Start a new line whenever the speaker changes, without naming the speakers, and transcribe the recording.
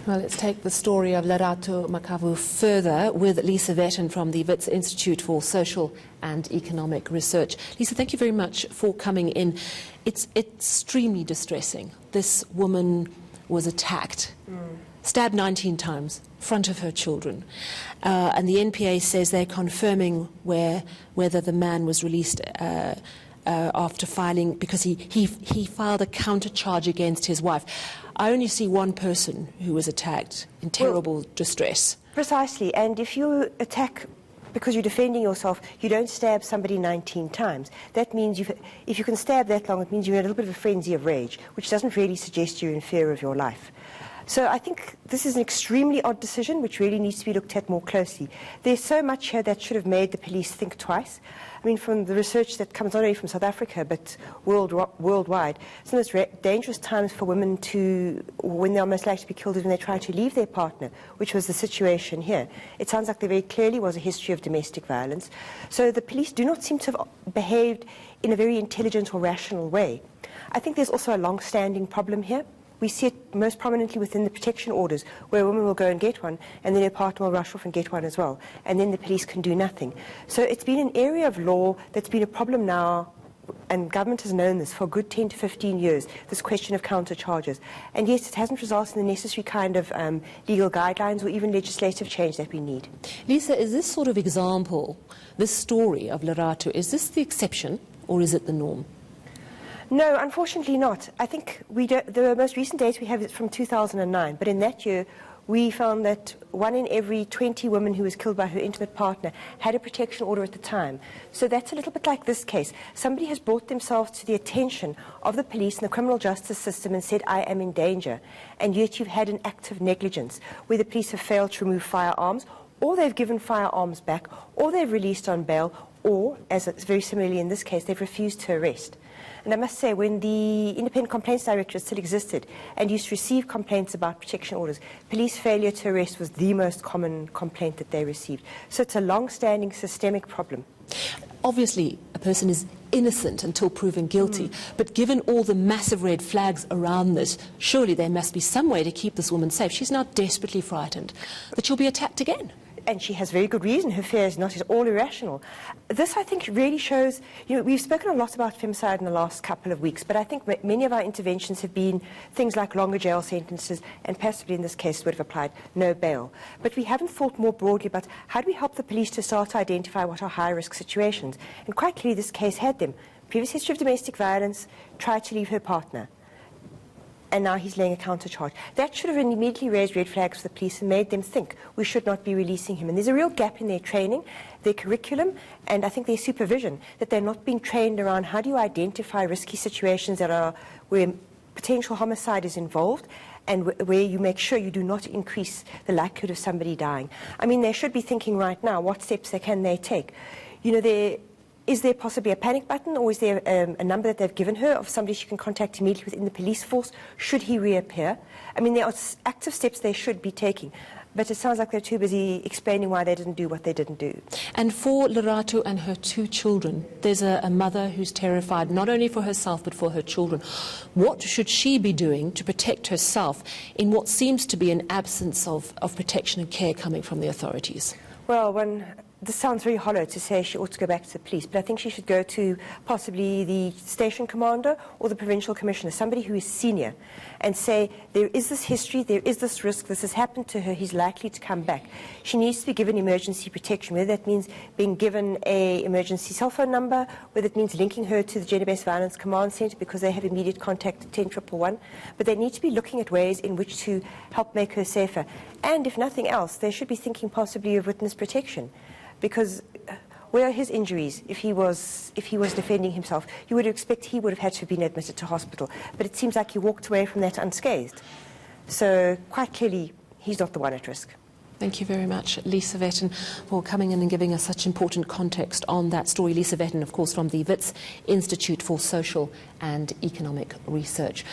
Well, let's take the story of Lerato Makhavhu further with Lisa Vetten from the Wits Institute for Social and Economic Research. Lisa, thank you very much for coming in. It's extremely distressing. This woman was attacked, stabbed 19 times in front of her children. And the NPA says they're confirming whether the man was released after filing, because he filed a counter charge against his wife. I only see one person who was attacked in terrible distress.
Precisely, and if you attack because you're defending yourself, you don't stab somebody 19 times. That means if you can stab that long, it means you're in a little bit of a frenzy of rage, which doesn't really suggest you're in fear of your life. So I think this is an extremely odd decision which really needs to be looked at more closely. There's so much here that should have made the police think twice. I mean, from the research that comes not only from South Africa but worldwide, some of the most dangerous times for women when they're most likely to be killed is when they try to leave their partner, which was the situation here. It sounds like there very clearly was a history of domestic violence. So the police do not seem to have behaved in a very intelligent or rational way. I think there's also a long-standing problem here. We see it most prominently within the protection orders, where a woman will go and get one, and then her partner will rush off and get one as well, and then the police can do nothing. So it's been an area of law that's been a problem now, and government has known this for a good 10 to 15 years, this question of counter charges. And yes, it hasn't resulted in the necessary kind of legal guidelines or even legislative change that we need.
Lisa, is this sort of example, this story of Lerato, is this the exception or is it the norm?
No, unfortunately not. I think the most recent data we have is from 2009, but in that year we found that 1 in every 20 women who was killed by her intimate partner had a protection order at the time. So that's a little bit like this case. Somebody has brought themselves to the attention of the police and the criminal justice system and said, I am in danger. And yet you've had an act of negligence where the police have failed to remove firearms, or they've given firearms back, or they've released on bail, or, as it's very similarly in this case, they've refused to arrest. And I must say, when the Independent Complaints Directorate still existed and used to receive complaints about protection orders, police failure to arrest was the most common complaint that they received. So it's a long-standing systemic problem.
Obviously, a person is innocent until proven guilty, but given all the massive red flags around this, surely there must be some way to keep this woman safe. She's now desperately frightened that she'll be attacked again.
And she has very good reason. Her fear is not at all irrational. This, I think, really shows, we've spoken a lot about femicide in the last couple of weeks, but I think many of our interventions have been things like longer jail sentences, and possibly in this case would have applied no bail. But we haven't thought more broadly about how do we help the police to start to identify what are high-risk situations. And quite clearly this case had them. Previous history of domestic violence, tried to leave her partner, and now he's laying a counter charge. That should have immediately raised red flags for the police and made them think we should not be releasing him. And there's a real gap in their training, their curriculum, and I think their supervision, that they're not being trained around how do you identify risky situations where potential homicide is involved, and where you make sure you do not increase the likelihood of somebody dying. I mean, they should be thinking right now, what steps can they take? Is there possibly a panic button, or is there a number that they've given her of somebody she can contact immediately within the police force should he reappear? I mean, there are active steps they should be taking, but it sounds like they're too busy explaining why they didn't do what they didn't do.
And for Lerato and her 2 children, there's a mother who's terrified, not only for herself but for her children. What should she be doing to protect herself in what seems to be an absence of protection and care coming from the authorities?
Well, this sounds very hollow to say she ought to go back to the police, but I think she should go to possibly the station commander or the provincial commissioner, somebody who is senior, and say, there is this history, there is this risk, this has happened to her, he's likely to come back. She needs to be given emergency protection, whether that means being given an emergency cell phone number, whether it means linking her to the Gender-Based Violence Command Centre because they have immediate contact at 10111, but they need to be looking at ways in which to help make her safer. And if nothing else, they should be thinking possibly of witness protection. Because where are his injuries? If he was defending himself, you would expect he would have had to have been admitted to hospital. But it seems like he walked away from that unscathed. So quite clearly, he's not the one at risk.
Thank you very much, Lisa Vetten, for coming in and giving us such important context on that story. Lisa Vetten, of course, from the Wits Institute for Social and Economic Research.